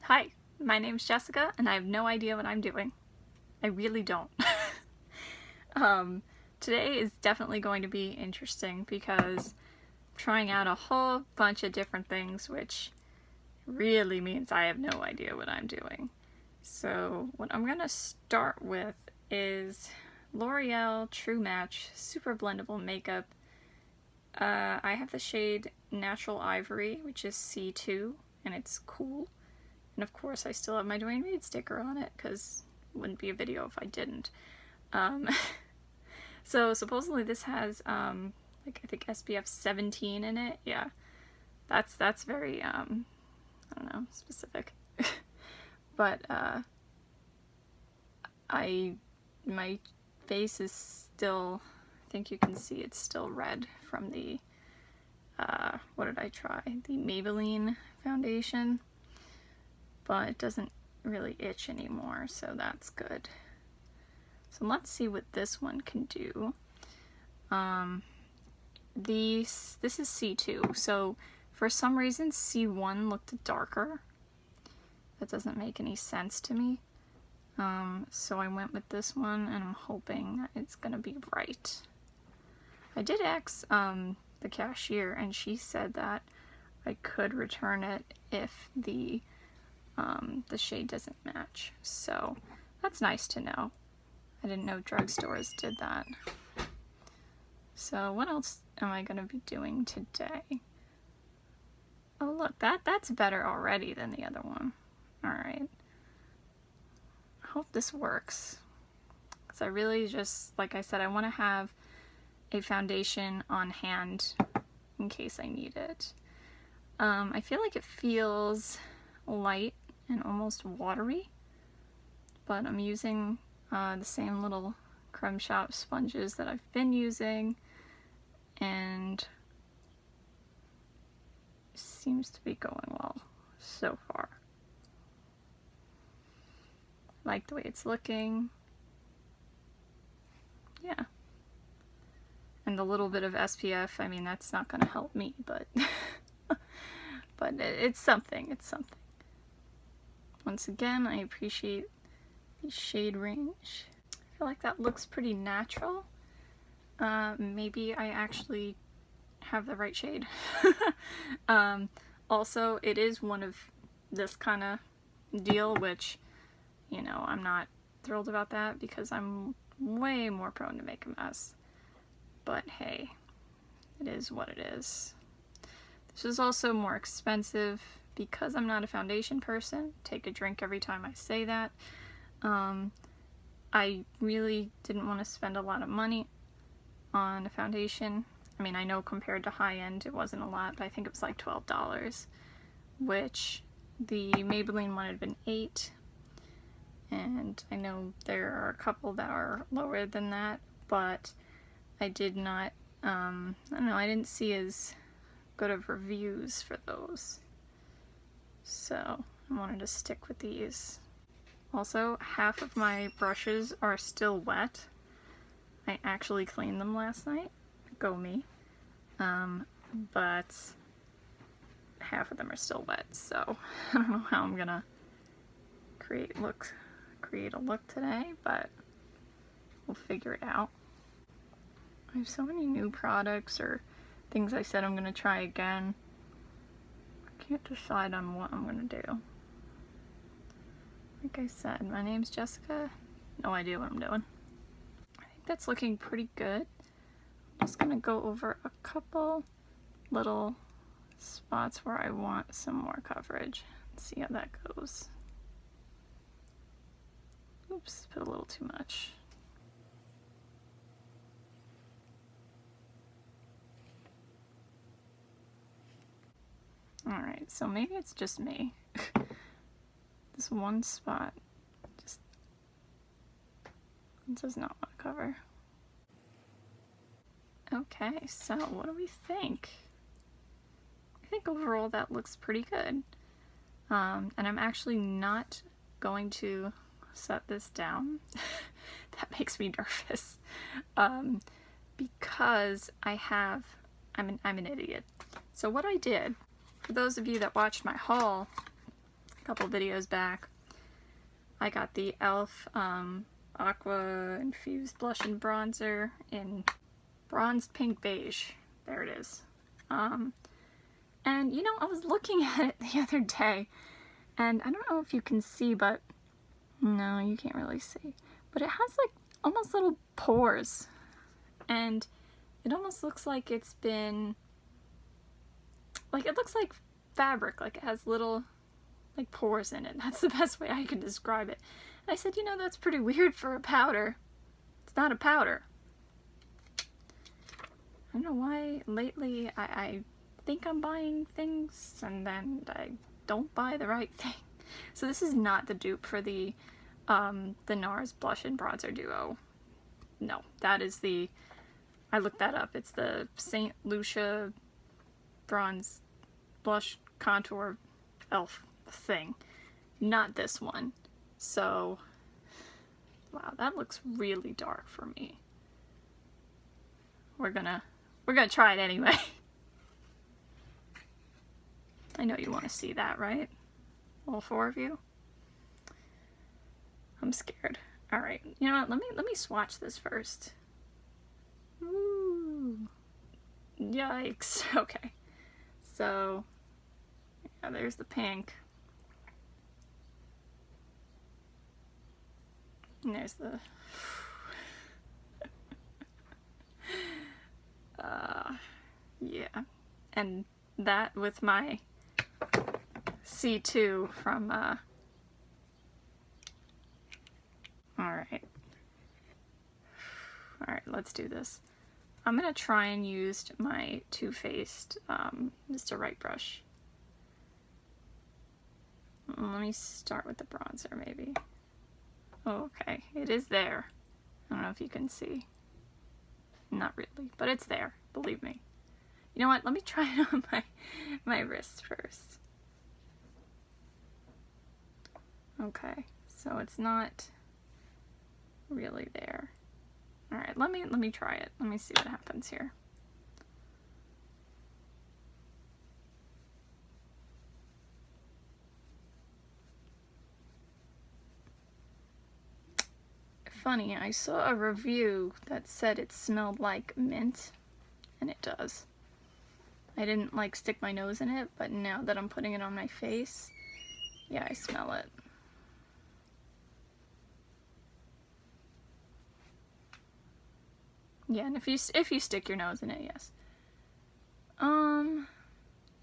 Hi, my name's Jessica and I have no idea what I'm doing. I really don't. Today is definitely going to be interesting because I'm trying out a whole bunch of different things, which really means I have no idea what I'm doing. So what I'm gonna start with is L'Oreal True Match Super-Blendable Makeup. I have the shade Natural Ivory, which is C2, and it's cool. And of course I still have my Dwayne Reed sticker on it, because it wouldn't be a video if I didn't. So supposedly this has, like I think SPF 17 in it. Yeah, that's very, I don't know, specific. But, my face is still, I think you can see it's still red from the, what did I try? The Maybelline foundation. But it doesn't really itch anymore, so that's good. So let's see what this one can do. This is C2, so for some reason C1 looked darker. That doesn't make any sense to me. So I went with this one, and I'm hoping that it's gonna be right. I did ask the cashier, and she said that I could return it if the shade doesn't match, so that's nice to know. I didn't know drugstores did that. So what else am I gonna be doing today? Oh look, that's better already than the other one. Alright. I hope this works. Because I really just, like I said, I want to have a foundation on hand in case I need it. I feel like it feels light and almost watery, but I'm using the same little Creme Shop sponges that I've been using, and it seems to be going well so far. I like the way it's looking. Yeah. And the little bit of SPF, I mean, that's not going to help me, but but it's something, it's something. Once again, I appreciate the shade range. I feel like that looks pretty natural. Maybe I actually have the right shade. Also, it is one of this kind of deal, which, you know, I'm not thrilled about that because I'm way more prone to make a mess. But hey, it is what it is. This is also more expensive because I'm not a foundation person. Take a drink every time I say that. I really didn't want to spend a lot of money on a foundation. I mean, I know compared to high-end it wasn't a lot, but I think it was like $12, which the Maybelline one had been $8. And I know there are a couple that are lower than that, but I did not, I don't know, I didn't see as good of reviews for those. So I wanted to stick with these. Also, half of my brushes are still wet. I actually cleaned them last night. Go me. But half of them are still wet, so I don't know how I'm gonna create a look today, but we'll figure it out. I have so many new products or things I said I'm gonna try again. I can't decide on what I'm gonna do. Like I said, my name's Jessica. No idea what I'm doing. I think that's looking pretty good. I'm just gonna go over a couple little spots where I want some more coverage. Let's see how that goes. Oops, put a little too much. Alright, so maybe it's just me. This one spot just does not want to cover. Okay, so what do we think? I think overall that looks pretty good. And I'm actually not going to set this down. That makes me nervous. Because I'm an idiot. So what I did, for those of you that watched my haul couple videos back, I got the Elf aqua-infused blush and bronzer in bronzed pink beige. There it is. And you know, I was looking at it the other day, and I don't know if you can see, but no, you can't really see. But it has like almost little pores, and it almost looks like it's been, like, it looks like fabric, like it has little like pores in it. That's the best way I can describe it. And I said, you know, that's pretty weird for a powder. It's not a powder. I don't know why lately I think I'm buying things and then I don't buy the right thing. So this is not the dupe for the NARS Blush and Bronzer Duo. No, that is the, I looked that up. It's the St. Lucia Bronze Blush Contour Elf thing. Not this one. So, wow, that looks really dark for me. We're gonna try it anyway. I know you want to see that, right? All four of you? I'm scared. All right, you know what? Let me swatch this first. Ooh. Yikes. Okay. So, yeah, there's the pink. And there's the yeah. And that with my C2 from Alright, let's do this. I'm gonna try and use my Too Faced Mr. Right brush. Let me start with the bronzer, maybe. Oh, okay, it is there. I don't know if you can see. Not really, but it's there, believe me. You know what, let me try it on my wrist first. Okay, so it's not really there. Alright, let me try it. Let me see what happens here. Funny, I saw a review that said it smelled like mint, and it does. I didn't like stick my nose in it, but now that I'm putting it on my face, yeah, I smell it. Yeah, and if you stick your nose in it, yes.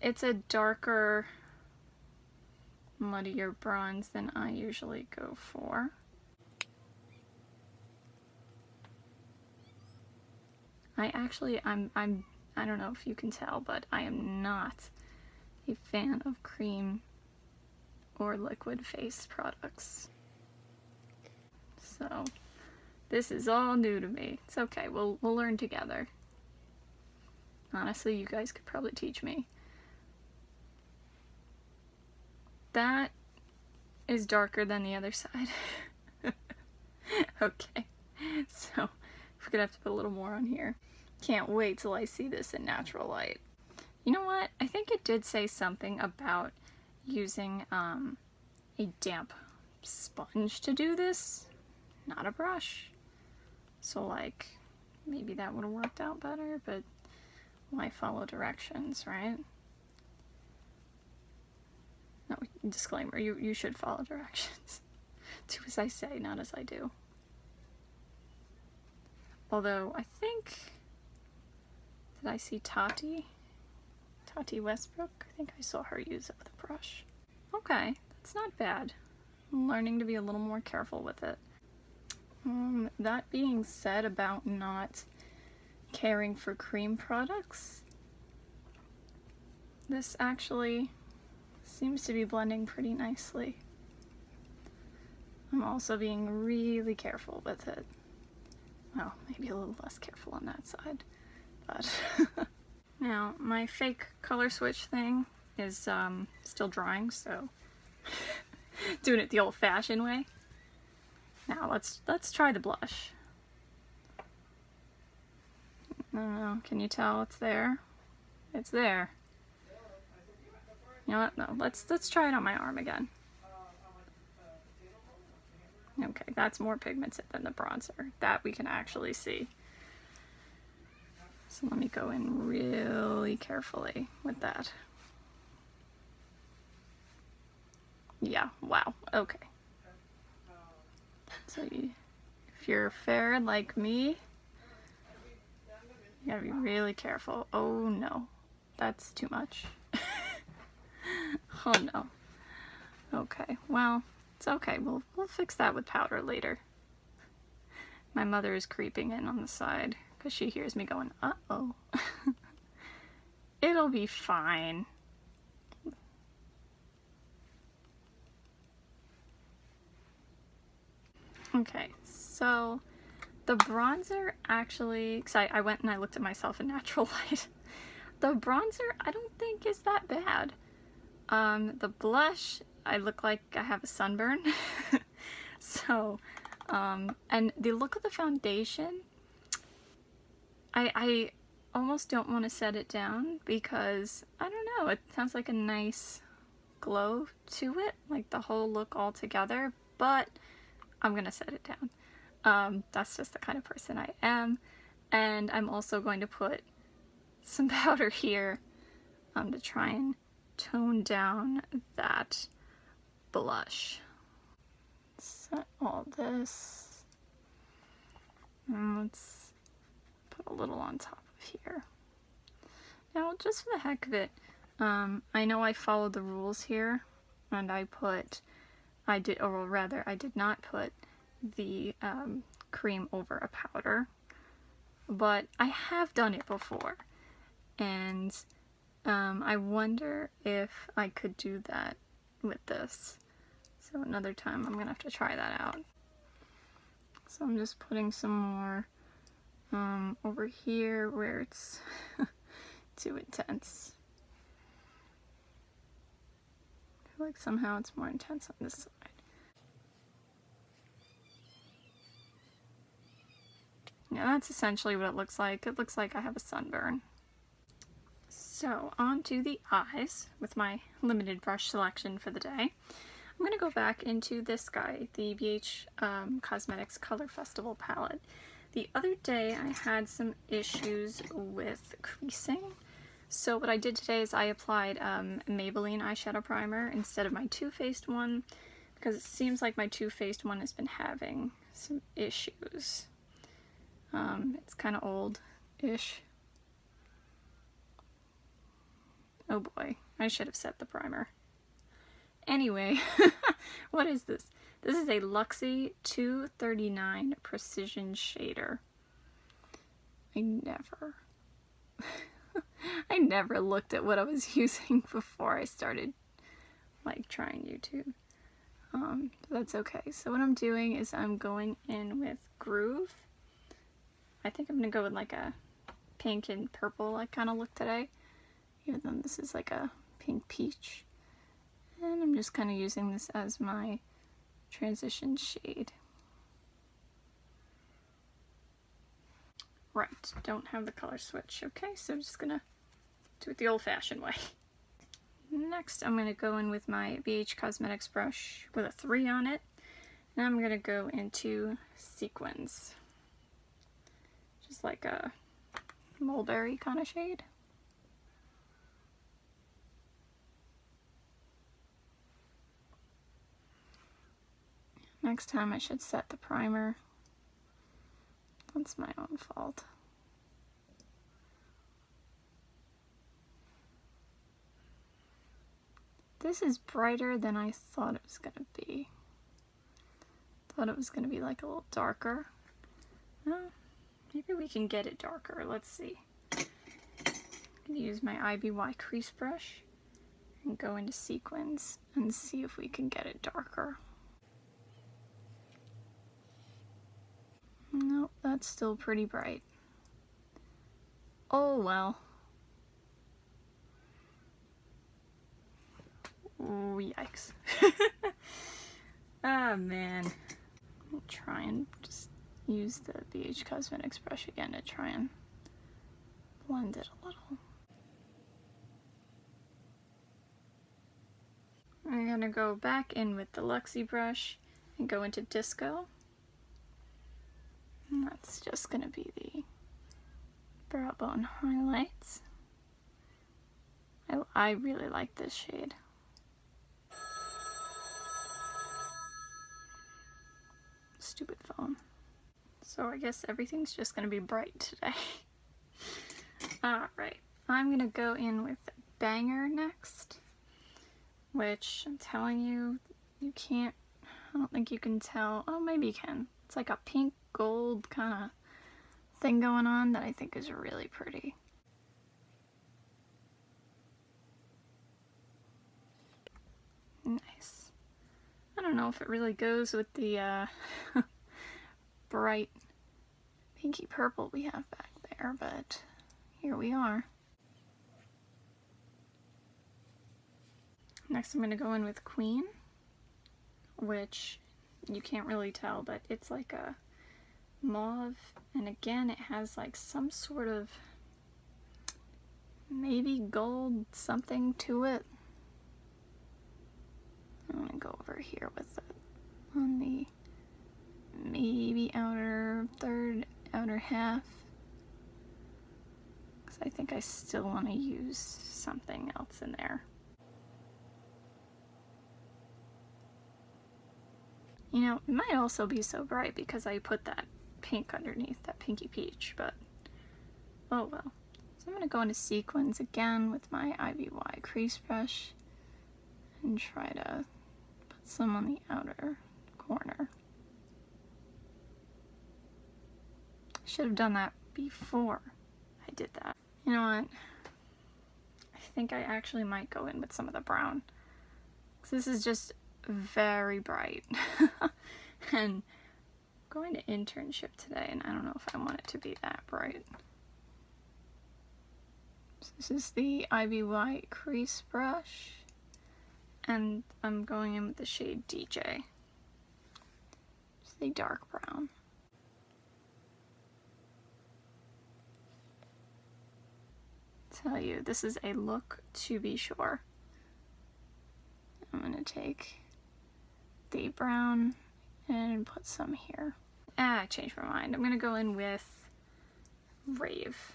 It's a darker, muddier bronze than I usually go for. I don't know if you can tell, but I am not a fan of cream or liquid face products. So this is all new to me. It's okay, we'll learn together. Honestly, you guys could probably teach me. That is darker than the other side. Okay, so we're gonna have to put a little more on here. Can't wait till I see this in natural light. You know what? I think it did say something about using a damp sponge to do this, not a brush. So like, maybe that would have worked out better, but why follow directions, right? No, disclaimer, you should follow directions. Do as I say, not as I do. Although, I think, did I see Tati Westbrook? I think I saw her use it with a brush. Okay, that's not bad. I'm learning to be a little more careful with it. That being said about not caring for cream products, this actually seems to be blending pretty nicely. I'm also being really careful with it. Well, maybe a little less careful on that side, but now my fake color switch thing is still drying, so doing it the old-fashioned way. Now let's try the blush. I don't know, can you tell it's there? It's there. You know what? No, let's try it on my arm again. Okay, that's more pigmented than the bronzer. That we can actually see. So let me go in really carefully with that. Yeah, wow, okay. So if you're fair like me, you gotta be really careful. Oh no, that's too much. Oh no. Okay, well, it's okay. We'll fix that with powder later. My mother is creeping in on the side because she hears me going, uh-oh. It'll be fine. Okay, so the bronzer actually, because I went and I looked at myself in natural light. The bronzer I don't think is that bad. The blush, I look like I have a sunburn. So, and the look of the foundation, I almost don't want to set it down because, I don't know, it sounds like a nice glow to it, like the whole look all together, but I'm gonna set it down. That's just the kind of person I am. And I'm also going to put some powder here to try and tone down that blush. Set all this. And let's put a little on top of here. Now, just for the heck of it, I know I followed the rules here, and I did not put the cream over a powder, but I have done it before, and I wonder if I could do that with this. So another time I'm gonna have to try that out. So I'm just putting some more over here where it's too intense. I feel like somehow it's more intense on this side. Yeah, that's essentially what it looks like. It looks like I have a sunburn. So on to the eyes with my limited brush selection for the day. I'm going to go back into this guy, the Beige Cosmetics Color Festival palette. The other day I had some issues with creasing. So what I did today is I applied Maybelline eyeshadow primer instead of my Too Faced one, because it seems like my Too Faced one has been having some issues. It's kind of old-ish. Oh boy, I should have set the primer. Anyway, what is this? This is a Luxie 239 Precision Shader. I never looked at what I was using before I started, like, trying YouTube. That's okay. So what I'm doing is I'm going in with Groove. I think I'm gonna go with like a pink and purple like kind of look today, even though this is like a pink peach. And I'm just kind of using this as my transition shade. Right, don't have the color switch. Okay, so I'm just gonna do it the old-fashioned way. Next, I'm gonna go in with my Beige Cosmetics brush with a 3 on it, and I'm gonna go into Sequins. Just like a mulberry kind of shade. Next time I should set the primer. That's my own fault. This is brighter than I thought it was gonna be. Thought it was gonna be like a little darker. Well, maybe we can get it darker. Let's see. I'm gonna use my IBY crease brush and go into Sequins and see if we can get it darker. Nope, that's still pretty bright. Oh well. Oh, yikes. Ah, man. I'll try and just use the Beige Cosmetics brush again to try and blend it a little. I'm gonna go back in with the Luxie brush and go into Disco. And that's just going to be the brow bone highlights. I really like this shade. Stupid phone. So I guess everything's just going to be bright today. Alright, I'm going to go in with Banger next, which I'm telling you, you can't, I don't think you can tell. Oh, maybe you can. It's like a pink gold kind of thing going on that I think is really pretty. Nice. I don't know if it really goes with the bright pinky purple we have back there, but here we are. Next I'm going to go in with Queen, which you can't really tell, but it's like a mauve, and again it has like some sort of maybe gold something to it. I'm going to go over here with it on the maybe outer half, because I think I still want to use something else in there. You know, it might also be so bright because I put that pink underneath, that pinky peach, but oh well. So I'm going to go into Sequins again with my Ivory crease brush and try to put some on the outer corner. I should have done that before I did that. You know what? I think I actually might go in with some of the brown, because this is just very bright. And I'm going to internship today, and I don't know if I want it to be that bright. So this is the Ivory crease brush, and I'm going in with the shade DJ. It's the dark brown. Tell you, this is a look to be sure. I'm gonna take the brown and put some here. I changed my mind. I'm gonna go in with Rave,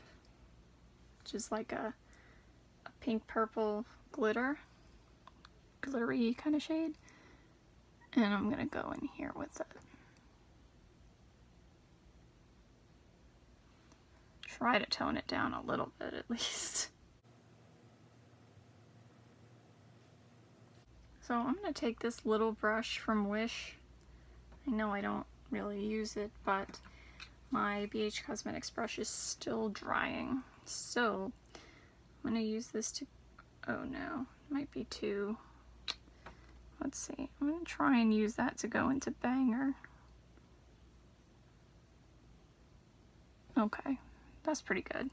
which is like a pink purple glittery kind of shade, and I'm gonna go in here with it. Try to tone it down a little bit at least. So I'm going to take this little brush from Wish. I know I don't really use it, but my BH Cosmetics brush is still drying. So I'm going to use this to, oh no, might be too, let's see. I'm going to try and use that to go into Banger. Okay, that's pretty good.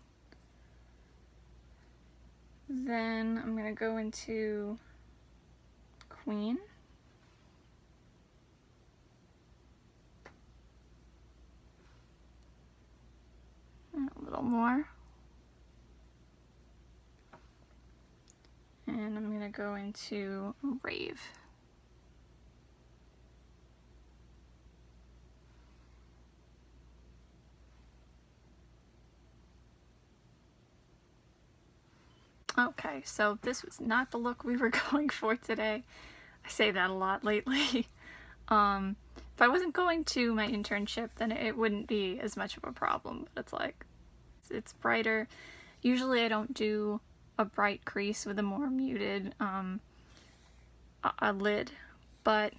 Then I'm going to go into Queen. And a little more. And I'm going to go into Rave. Okay, so this was not the look we were going for today. I say that a lot lately. If I wasn't going to my internship, then it wouldn't be as much of a problem, but it's like, it's brighter. Usually I don't do a bright crease with a more muted a lid, but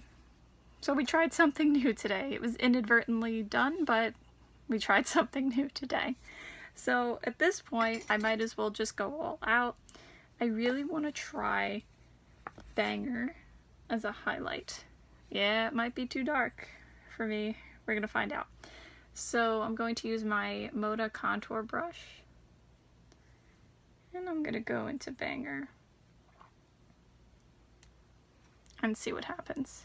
so we tried something new today. It was inadvertently done, but we tried something new today. So at this point, I might as well just go all out. I really want to try Banger as a highlight. Yeah, it might be too dark for me. We're gonna find out. So I'm going to use my Moda contour brush, and I'm gonna go into Banger and see what happens.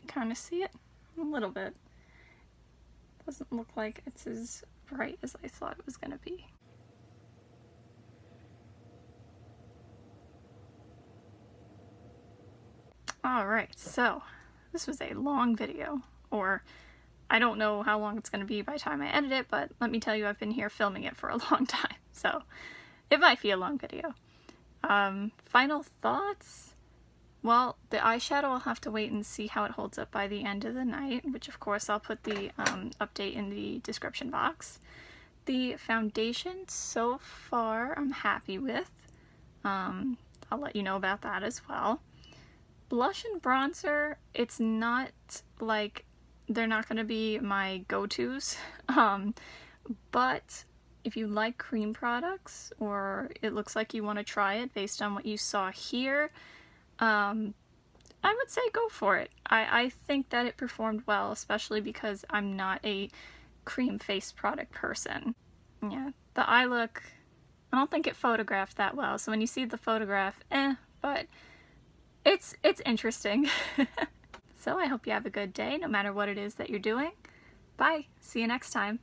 Kind of see it a little bit. doesn't look like it's as bright as I thought it was going to be. Alright, so this was a long video, or I don't know how long it's going to be by the time I edit it, but let me tell you, I've been here filming it for a long time, so it might be a long video. Final thoughts? Well, the eyeshadow I'll have to wait and see how it holds up by the end of the night, which of course I'll put the update in the description box. The foundation so far I'm happy with. I'll let you know about that as well. Blush and bronzer, it's not like they're not going to be my go-tos, but if you like cream products or it looks like you want to try it based on what you saw here, I would say go for it. I think that it performed well, especially because I'm not a cream face product person. Yeah, the eye look, I don't think it photographed that well, so when you see the photograph, but it's interesting. So I hope you have a good day, no matter what it is that you're doing. Bye. See you next time.